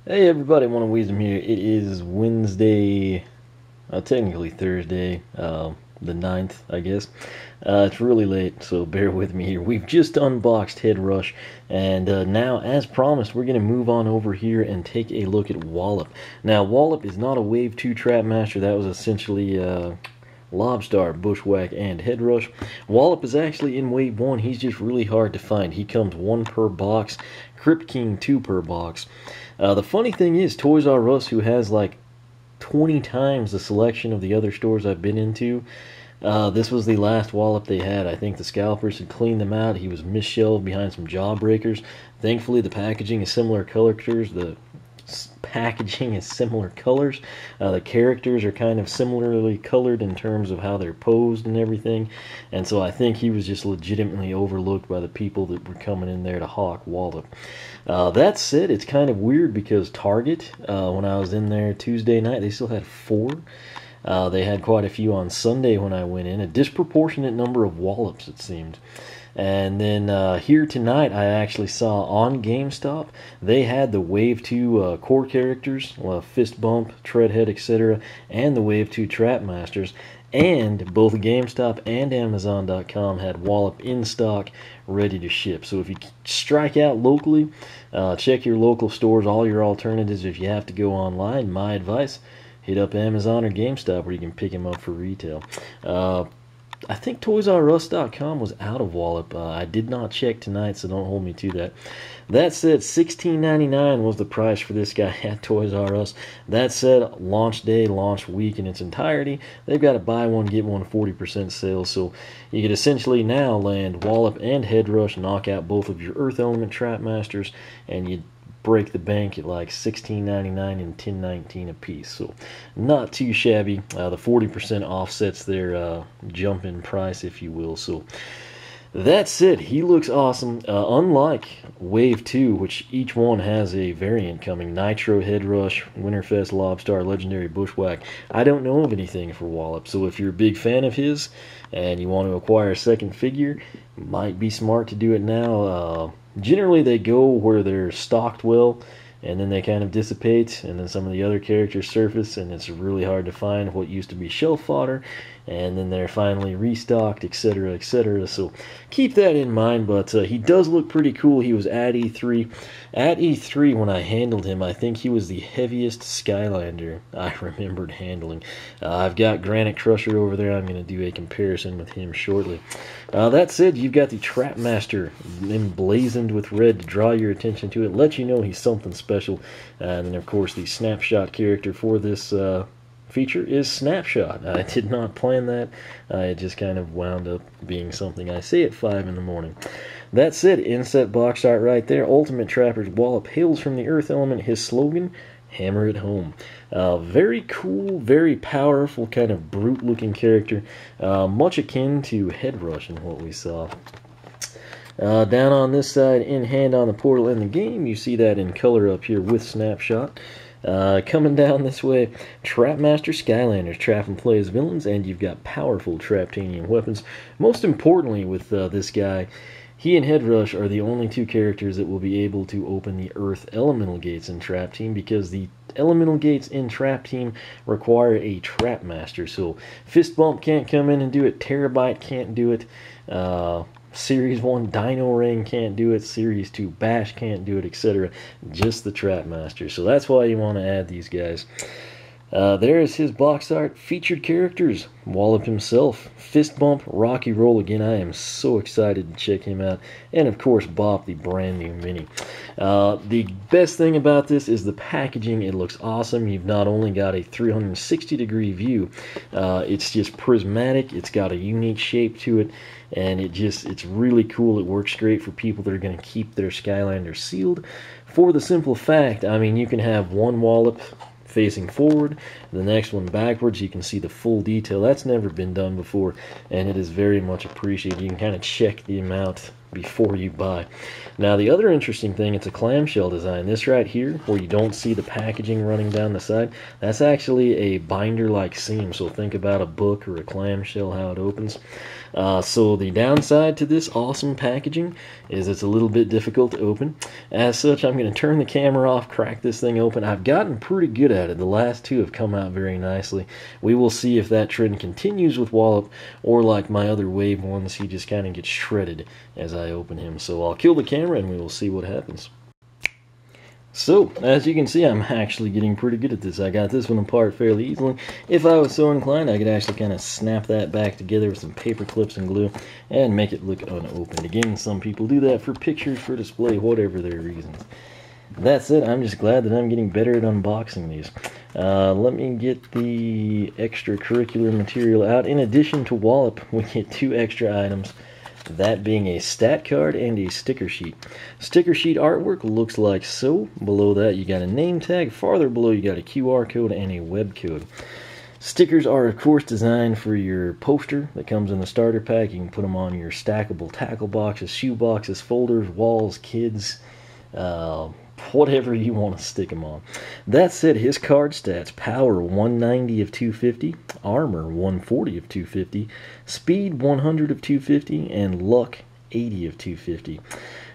Hey everybody, One of Wisdom here. It is Wednesday, technically Thursday, the 9th, I guess. It's really late, so bear with me here. We've just unboxed Head Rush, and now, as promised, we're going to move on over here and take a look at Wallop. Now, Wallop is not a Wave 2 Trapmaster. That was essentially Lobstar, Bushwhack, and Head Rush. Wallop is actually in Wave 1. He's just really hard to find. He comes 1 per box, Crypt King 2 per box. The funny thing is, Toys R Us, who has like 20 times the selection of the other stores I've been into, this was the last Wallop they had. I think the scalpers had cleaned them out. He was misshelved behind some jawbreakers. Thankfully, the packaging is similar colors. The characters are kind of similarly colored in terms of how they're posed and everything. And so I think he was just legitimately overlooked by the people that were coming in there to hawk Wallop. That said, it's kind of weird because Target, when I was in there Tuesday night, they still had 4. They had quite a few on Sunday when I went in. A disproportionate number of Wallops, it seemed. And then here tonight, I actually saw on GameStop, they had the Wave 2 core characters, Fist Bump, Treadhead, etc., and the Wave 2 Trapmasters. And both GameStop and Amazon.com had Wallop in stock, ready to ship. So if you strike out locally, check your local stores, all your alternatives. If you have to go online, my advice, hit up Amazon or GameStop where you can pick them up for retail. I think ToysRUs.com was out of Wallop. I did not check tonight, so don't hold me to that. That said, $16.99 was the price for this guy at Toys R Us. That said, launch day, launch week in its entirety, they've got a buy one, get one 40% sale. So you could essentially now land Wallop and Head Rush, knock out both of your Earth Element Trapmasters, and you break the bank at like $16.99 and $10.19 a piece. So not too shabby. The 40% offsets their jump in price, if you will. So that's it. He looks awesome. Unlike Wave 2, which each one has a variant coming, Nitro, Head Rush, Winterfest, Lobstar, Legendary Bushwhack, I don't know of anything for Wallop. So if you're a big fan of his and you want to acquire a second figure, might be smart to do it now. Generally, they go where they're stocked well, and then they kind of dissipate, and then some of the other characters surface, and it's really hard to find what used to be shelf fodder, and then they're finally restocked, etc., etc. So keep that in mind, but he does look pretty cool. He was at E3. At E3, when I handled him, I think he was the heaviest Skylander I remembered handling. I've got Granite Crusher over there. I'm going to do a comparison with him shortly. That said, you've got the Trapmaster emblazoned with red to draw your attention to it, let you know he's something special. And then, of course, the Snapshot character for this feature is Snapshot. I did not plan that. It just kind of wound up being something I say at 5 in the morning. That said, inset box art right there. Ultimate Trapper's Wallop hails from the Earth Element. His slogan, hammer it home. Very cool, very powerful, kind of brute-looking character. Much akin to Head Rush in what we saw. Down on this side, in hand on the portal in the game, you see that in color up here with Snapshot. Coming down this way, Trapmaster Skylanders trap and play as villains, and you've got powerful Traptanian weapons. Most importantly with this guy, he and Head Rush are the only 2 characters that will be able to open the Earth Elemental Gates in Trap Team, because the Elemental Gates in Trap Team require a Trapmaster. So Fist Bump can't come in and do it, Terabyte can't do it, Series 1 Dino Ring can't do it, Series 2 Bash can't do it, etc. Just the Trapmaster. So that's why you want to add these guys. There's his box art. Featured characters, Wallop himself, Fist Bump, Rocky Roll. Again, I am so excited to check him out. And of course, Bop, the brand new Mini. The best thing about this is the packaging. It looks awesome. You've not only got a 360-degree view, it's just prismatic. It's got a unique shape to it. And it's really cool. It works great for people that are going to keep their Skylanders sealed. For the simple fact, I mean, you can have one Wallop facing forward, the next one backwards. You can see the full detail. That's never been done before, and it is very much appreciated. You can kind of check the amount before you buy. Now the other interesting thing, it's a clamshell design. This right here, where you don't see the packaging running down the side, that's actually a binder-like seam. So think about a book or a clamshell, how it opens. So the downside to this awesome packaging is it's a little bit difficult to open. As such, I'm going to turn the camera off, crack this thing open. I've gotten pretty good at it. The last two have come out very nicely. We will see if that trend continues with Wallop, or like my other wave ones, he just kind of gets shredded as I open him. So I'll kill the camera and we will see what happens. So, as you can see, I'm actually getting pretty good at this. I got this one apart fairly easily. If I was so inclined, I could actually kind of snap that back together with some paper clips and glue and make it look unopened. Again, some people do that for pictures, for display, whatever their reasons. That said, I'm just glad that I'm getting better at unboxing these. Let me get the extracurricular material out. In addition to Wallop, we get 2 extra items. That being a stat card and a sticker sheet. Sticker sheet artwork looks like so. Below that you got a name tag. Farther below you got a QR code and a web code. Stickers are of course designed for your poster that comes in the starter pack. You can put them on your stackable tackle boxes, shoe boxes, folders, walls, kids, whatever you want to stick them on. That said, his card stats: power 190 of 250, armor 140 of 250, speed 100 of 250, and luck 80 of 250.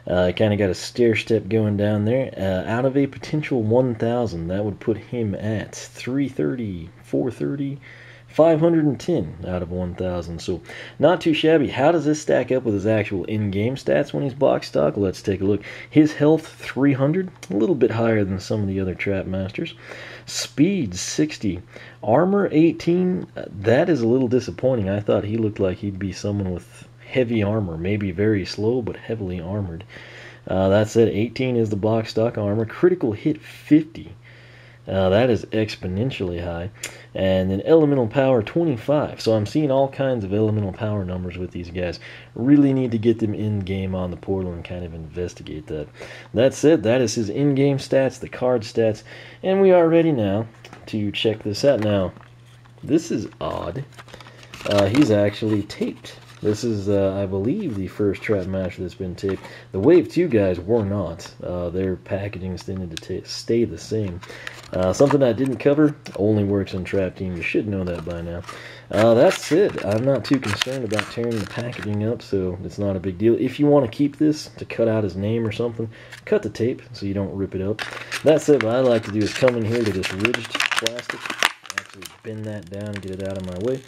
Kind of got a stair step going down there. Out of a potential 1,000, that would put him at 330, 430, 510 out of 1,000. So not too shabby. How does this stack up with his actual in-game stats when he's box stock? Let's take a look. His health 300, a little bit higher than some of the other Trap Masters. Speed 60, armor 18. That is a little disappointing. I thought he looked like he'd be someone with heavy armor, maybe very slow but heavily armored. That said, 18 is the box stock armor. Critical hit 50. That is exponentially high. And then elemental power 25. So I'm seeing all kinds of elemental power numbers with these guys. Really need to get them in game on the portal and kind of investigate that. That said, that is his in-game stats, the card stats, and we are ready now to check this out. Now, this is odd. He's actually taped. This is, I believe, the first Trap Master that's been taped. The Wave 2 guys were not. Their packaging tended to stay the same. Something I didn't cover, only works on Trap Team. You should know that by now. That's it. I'm not too concerned about tearing the packaging up, so it's not a big deal. If you want to keep this to cut out his name or something, cut the tape so you don't rip it up. That said, what I like to do is come in here to this ridged plastic, actually bend that down and get it out of my way.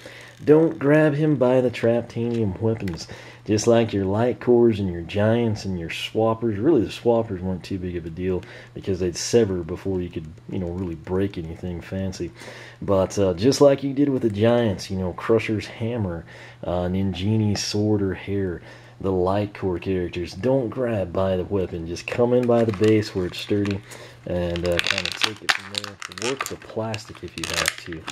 Don't grab him by the Traptanium weapons. Just like your light cores and your giants and your swappers. Really, the swappers weren't too big of a deal because they'd sever before you could, really break anything fancy. But just like you did with the giants, Crusher's hammer, Ninjini's sword or hair, the light core characters, don't grab by the weapon. Just come in by the base where it's sturdy and kind of take it from there. Work the plastic if you have to.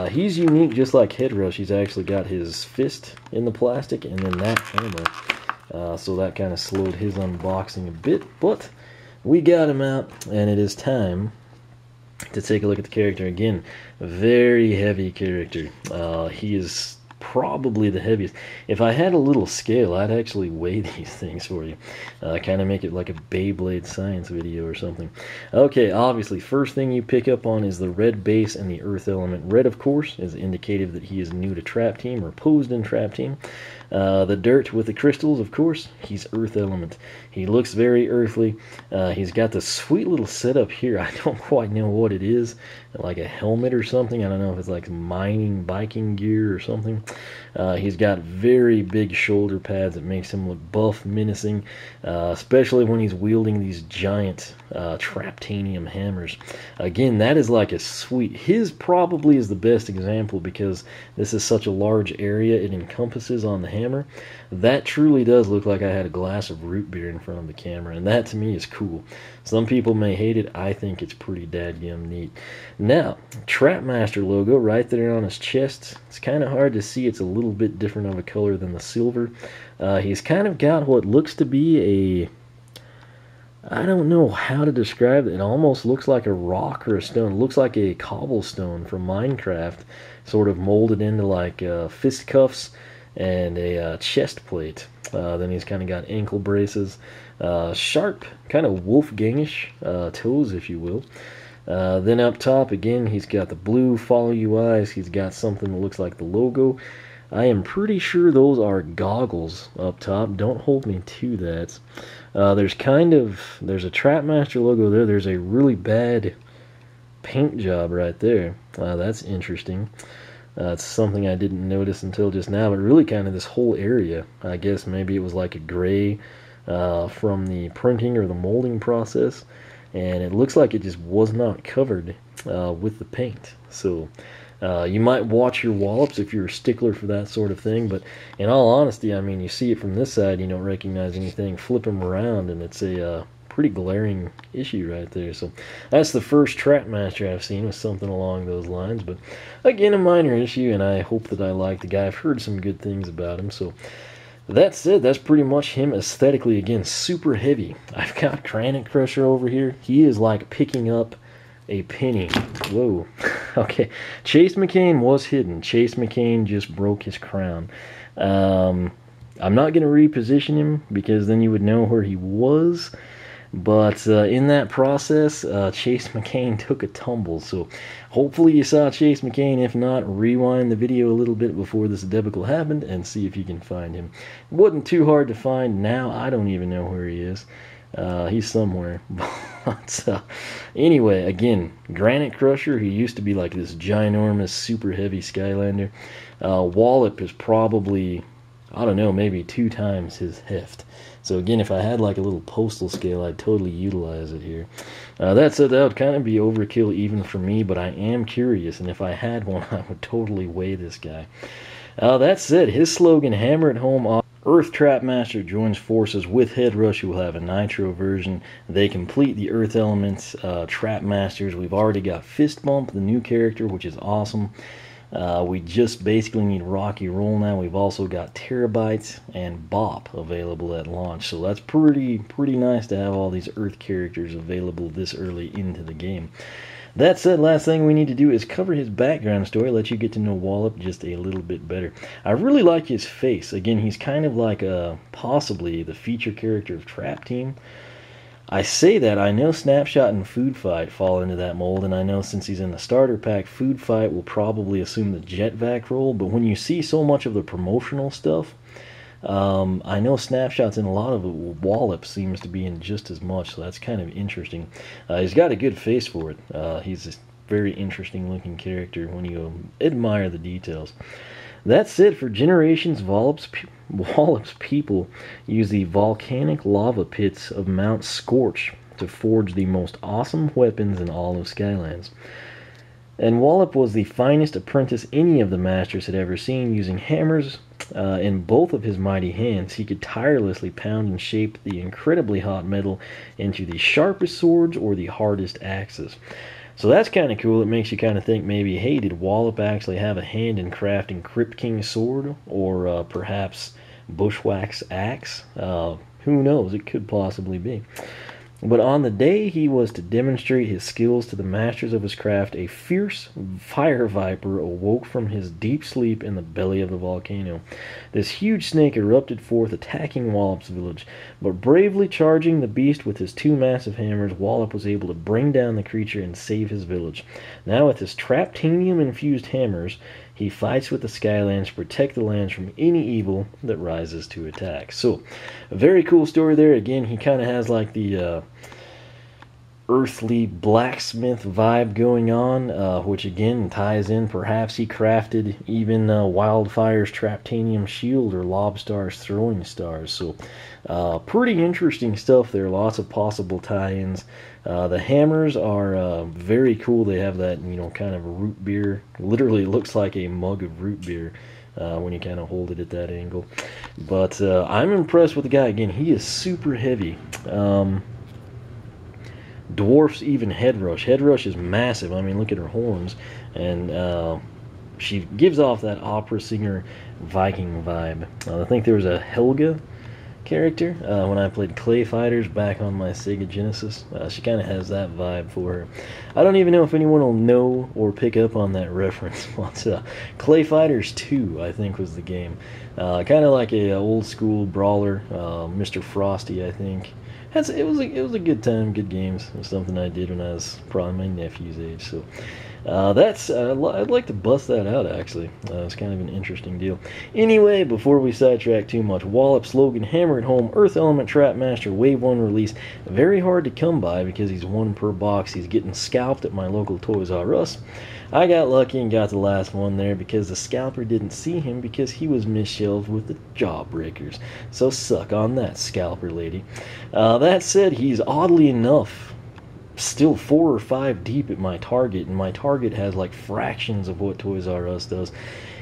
He's unique, just like Headrush. He's actually got his fist in the plastic and then that hammer. So that kind of slowed his unboxing a bit. But we got him out, and it is time to take a look at the character again. Very heavy character. He is probably the heaviest. If I had a little scale, I'd actually weigh these things for you. Kind of make it like a Beyblade science video or something. Okay, obviously, first thing you pick up on is the red base and the earth element. Red, of course, is indicative that he is new to Trap Team or posed in Trap Team. The dirt with the crystals, of course, he's earth element. He looks very earthly. He's got this sweet little setup here. I don't quite know what it is, like a helmet or something. I don't know if it's like mining biking gear or something. He's got very big shoulder pads that makes him look buff, menacing, especially when he's wielding these giant Traptanium hammers. Again, that is like a sweet... His probably is the best example because this is such a large area it encompasses on the hammer. That truly does look like I had a glass of root beer in front of the camera, and that to me is cool. Some people may hate it. I think it's pretty dadgum neat. Now, Trap Master logo right there on his chest. It's kind of hard to see. It's a little bit different of a color than the silver. He's kind of got what looks to be a... I don't know how to describe it. It almost looks like a rock or a stone. It looks like a cobblestone from Minecraft, sort of molded into like fist cuffs and a chest plate. Then he's kind of got ankle braces, sharp, kind of Wolfgangish toes, if you will. Then up top, again, he's got the blue follow you eyes. He's got something that looks like the logo. I am pretty sure those are goggles up top. Don't hold me to that. There's a Trapmaster logo there. There's a really bad paint job right there. That's interesting. It's something I didn't notice until just now, but really kind of this whole area. I guess maybe it was like a gray from the printing or the molding process, and it looks like it just was not covered with the paint. So you might watch your Wallops if you're a stickler for that sort of thing, but in all honesty, I mean, you see it from this side, you don't recognize anything, flip them around, and it's a pretty glaring issue right there. So that's the first Trapmaster I've seen with something along those lines, but again, a minor issue, and I hope that I like the guy. I've heard some good things about him, so that's it. That's pretty much him aesthetically. Again, super heavy. I've got Granite Crusher over here. He is like picking up a penny. Whoa. Okay. Chase McCain was hidden. Chase McCain just broke his crown. I'm not going to reposition him because then you would know where he was. But in that process, Chase McCain took a tumble. So hopefully you saw Chase McCain. If not, rewind the video a little bit before this debacle happened and see if you can find him. It wasn't too hard to find. Now I don't even know where he is. He's somewhere. But anyway, again, Granite Crusher, he used to be like this ginormous, super heavy Skylander. Wallop is probably, I don't know, maybe 2 times his heft. So again, if I had like a little postal scale, I'd totally utilize it here. That said, that would kind of be overkill even for me, but I am curious, and if I had one, I would totally weigh this guy. That said, his slogan, Hammer at Home, Earth Trapmaster joins forces with Headrush, who will have a Nitro version. They complete the Earth Elements Trapmasters. We've already got Fist Bump, the new character, which is awesome. We just basically need Rocky Roll now. We've also got Terabytes and Bop available at launch. So that's pretty nice to have all these Earth characters available this early into the game. That said, last thing we need to do is cover his background story, let you get to know Wallop just a little bit better. I really like his face. Again, he's kind of like possibly the feature character of Trap Team. I say that, I know Snapshot and Food Fight fall into that mold, and I know since he's in the starter pack, Food Fight will probably assume the Jetvac role, but when you see so much of the promotional stuff, I know Snapshot's in a lot of it. Wallop seems to be in just as much, so that's kind of interesting. He's got a good face for it. He's a very interesting looking character when you admire the details. That's it for Generations. Wallop's people use the volcanic lava pits of Mount Scorch to forge the most awesome weapons in all of Skylands. And Wallop was the finest apprentice any of the masters had ever seen. Using hammers in both of his mighty hands, he could tirelessly pound and shape the incredibly hot metal into the sharpest swords or the hardest axes. So that's kind of cool. It makes you kind of think maybe, hey, did Wallop actually have a hand in crafting Crypt King's sword? Or perhaps Bushwhack's axe? Who knows? It could possibly be. But on the day he was to demonstrate his skills to the masters of his craft, a fierce fire viper awoke from his deep sleep in the belly of the volcano. This huge snake erupted forth, attacking Wallop's village, but bravely charging the beast with his 2 massive hammers, Wallop was able to bring down the creature and save his village. Now with his Traptanium-infused hammers, he fights with the Skylands to protect the lands from any evil that rises to attack. So, a very cool story there. Again, he kind of has like the earthly blacksmith vibe going on, which again ties in. Perhaps he crafted even Wildfire's Traptanium shield or Lobstar's throwing stars. So, pretty interesting stuff there. Lots of possible tie-ins. The hammers are very cool. They have that, kind of a root beer. Literally, it looks like a mug of root beer when you kind of hold it at that angle. But I'm impressed with the guy. Again, he is super heavy. Dwarfs even Headrush. Headrush is massive. I mean, look at her horns. And she gives off that opera singer Viking vibe. I think there was a Helga character when I played Clay Fighters back on my Sega Genesis. She kind of has that vibe for her. I don't even know if anyone will know or pick up on that reference. But Clay Fighters 2, I think, was the game. Kind of like a old school brawler, Mr. Frosty, I think. It was a good time, good games. It was something I did when I was probably my nephew's age. So I'd like to bust that out, actually. It's kind of an interesting deal. Anyway, before we sidetrack too much, Wallop slogan, hammer it home, Earth Element Trap Master Wave 1 release. Very hard to come by because he's one per box. He's getting scalped at my local Toys R Us. I got lucky and got the last one there because the scalper didn't see him because he was misshelved with the Jawbreakers. So suck on that, scalper lady. That said, he's oddly enough still 4 or 5 deep at my Target, and my Target has like fractions of what Toys R Us does.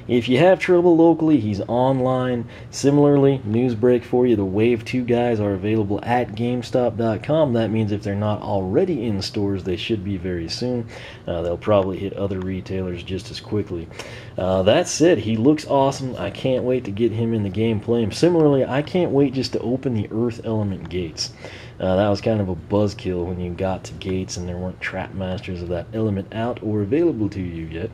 If you have trouble locally, he's online. Similarly, news break for you, the Wave 2 guys are available at GameStop.com. That means if they're not already in stores, they should be very soon. They'll probably hit other retailers just as quickly. That said, he looks awesome. I can't wait to get him in the game, play him. Similarly, I can't wait just to open the Earth Element gates. That was kind of a buzzkill when you got to gates and there weren't trap masters of that element out or available to you yet.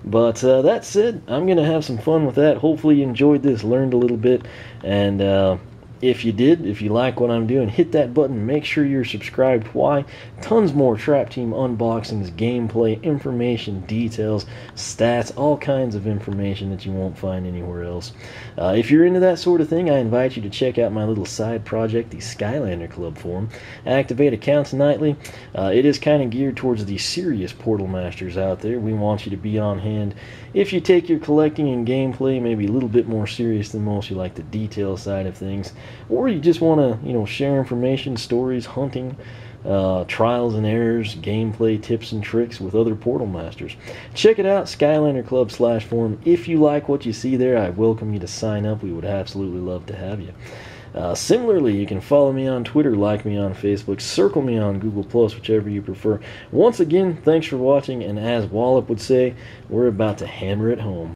But that said, I'm going to have some fun with that. Hopefully you enjoyed this, learned a little bit, and if you did, if you like what I'm doing, hit that button. Make sure you're subscribed. Why? Tons more Trap Team unboxings, gameplay, information, details, stats, all kinds of information that you won't find anywhere else. If you're into that sort of thing, I invite you to check out my little side project, the Skylander Club forum. Activate accounts nightly. It is kind of geared towards the serious Portal Masters out there. We want you to be on hand. If you take your collecting and gameplay maybe a little bit more serious than most, you like the detail side of things, or you just want to, share information, stories, hunting, trials and errors, gameplay tips and tricks with other Portal Masters. Check it out, Skylander Club /forum. If you like what you see there, I welcome you to sign up. We would absolutely love to have you. Similarly, you can follow me on Twitter, like me on Facebook, circle me on Google+, whichever you prefer. Once again, thanks for watching, and as Wallop would say, we're about to hammer it home.